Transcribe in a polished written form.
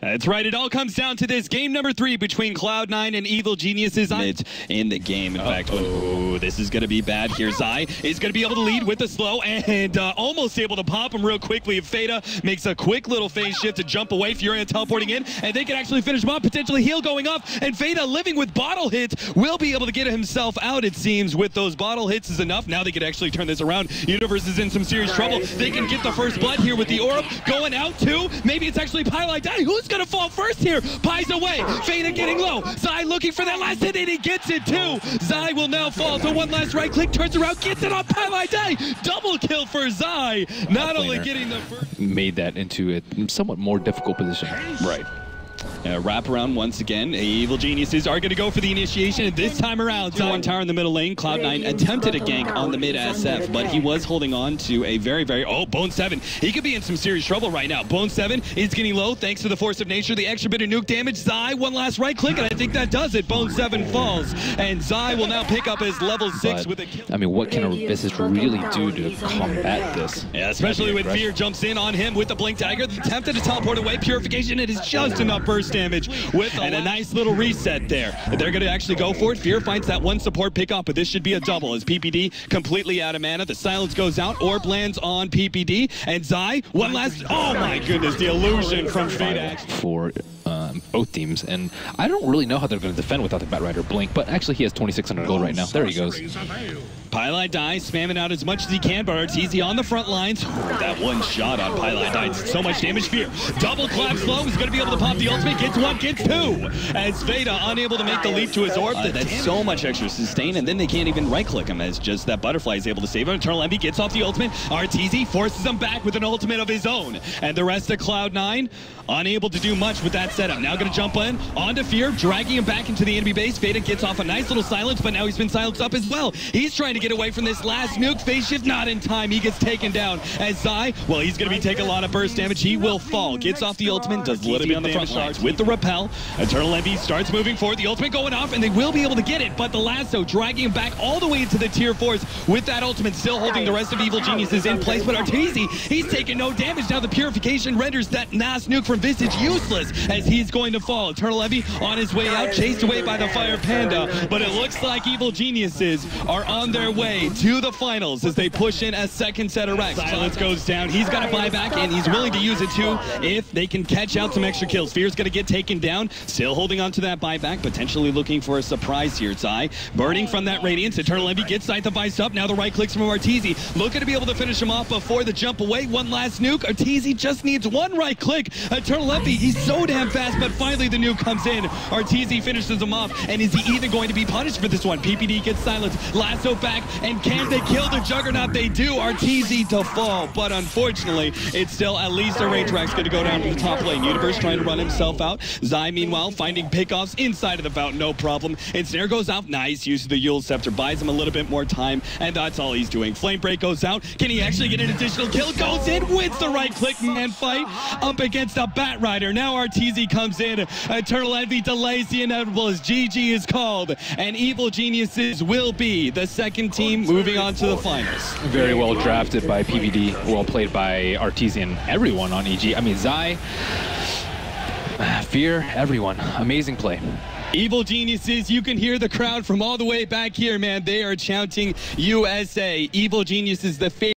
That's right. It all comes down to this game number 3 between Cloud9 and Evil Geniuses in the game. In fact, this is going to be bad here. Zai is going to be able to lead with the slow and almost able to pop him real quickly. If Feta makes a quick little phase shift to jump away, Furia teleporting in, and they can actually finish him up, potentially heal going off, and Feta living with bottle hits will be able to get himself out, it seems. With those bottle hits is enough. Now they can actually turn this around. Universe is in some serious trouble. They can get the first blood here with the orb going out too. Maybe it's actually Pylite Die. Who's going to fall first here? Pi's away. Feta getting low. Zai looking for that last hit, and he gets it too. Zai will now fall to one last right click, turns around, gets it on Pylite Die. Double kill for Zai. Not only getting the first. Made that into a somewhat more difficult position. Right. Wrap around once again. Evil Geniuses are going to go for the initiation, and this time around, one tower in the middle lane. Cloud9 attempted a gank on the mid SF, but he was holding on to a very, Bone 7. He could be in some serious trouble right now. Bone 7 is getting low thanks to the force of nature, the extra bit of nuke damage. Zai, one last right click, and I think that does it. Bone 7 falls, and Zai will now pick up his level 6 with a kill. I mean, what can a Visage really do to combat this? Yeah, especially when Fear jumps in on him with the blink dagger. Attempted to teleport away. Purification, it is just enough burst damage with a nice little reset there. They're going to actually go for it. Fear finds that one support pick up, but this should be a double as PPD completely out of mana. The silence goes out. Orb lands on PPD, and Zai, one last, oh my goodness, the illusion from Fate for both teams, and I don't really know how they're going to defend without the Batrider blink, but actually he has 2,600 gold right now. There he goes. Pylite Die spamming out as much as he can, but Arteezy on the front lines. That one shot on Pylite Die, so much damage. Fear double clap slow is going to be able to pop the ultimate. Gets one, gets two. As Veda unable to make the leap to his orb. That's so much extra sustain, and then they can't even right click him as just that butterfly is able to save him. Eternal Envy gets off the ultimate. Arteezy forces him back with an ultimate of his own, and the rest of Cloud9 unable to do much with that setup. Now going to jump in onto Fear, dragging him back into the enemy base. Veda gets off a nice little silence, but now he's been silenced up as well. He's trying to get away from this last nuke. Phase shift not in time. He gets taken down as Zai, well, he's going to be taking a lot of burst damage. He will fall. Gets off the ultimate, does a little bit on the front lines with the repel. Eternal Envy starts moving forward. The ultimate going off, and they will be able to get it, but the lasso dragging him back all the way into the tier 4s with that ultimate, still holding the rest of Evil Geniuses in place. But Arteezy, he's taking no damage. Now the purification renders that last nuke from Visage useless as he's going to fall. Eternal Envy on his way out, chased away by the Fire Panda, but it looks like Evil Geniuses are on their way to the finals as they push in a second set of racks. Silence goes down. He's got a buyback, and he's willing to use it too if they can catch out some extra kills. Fear's going to get taken down, still holding on to that buyback, potentially looking for a surprise here. Zai burning from that radiance. Eternal Envy gets Scythe of Ice up. Now the right clicks from Arteezy, looking to be able to finish him off before the jump away. One last nuke. Arteezy just needs one right click. Eternal Envy, he's so damn fast, but finally the nuke comes in. Arteezy finishes him off, and is he even going to be punished for this one? PPD gets silenced. Lasso back, and can they kill the Juggernaut? They do. Arteezy to fall, but unfortunately, it's still at least a range rack's going to go down to the top lane. Universe trying to run himself out. Zai, meanwhile, finding pickoffs inside of the fountain, no problem. Ensnare goes out. Nice use of the Yule Scepter. Buys him a little bit more time, and that's all he's doing. Flame Break goes out. Can he actually get an additional kill? Goes in, wins the right click man fight up against a Batrider. Now Arteezy comes in. Eternal Envy delays the inevitable as GG is called, and Evil Geniuses will be the second team moving on to the finals. Very well drafted by PVD, well played by Arteezy and everyone on EG. I mean, Zai, Fear, everyone. Amazing play. Evil Geniuses, you can hear the crowd from all the way back here, man. They are chanting USA. Evil Geniuses, the favorite.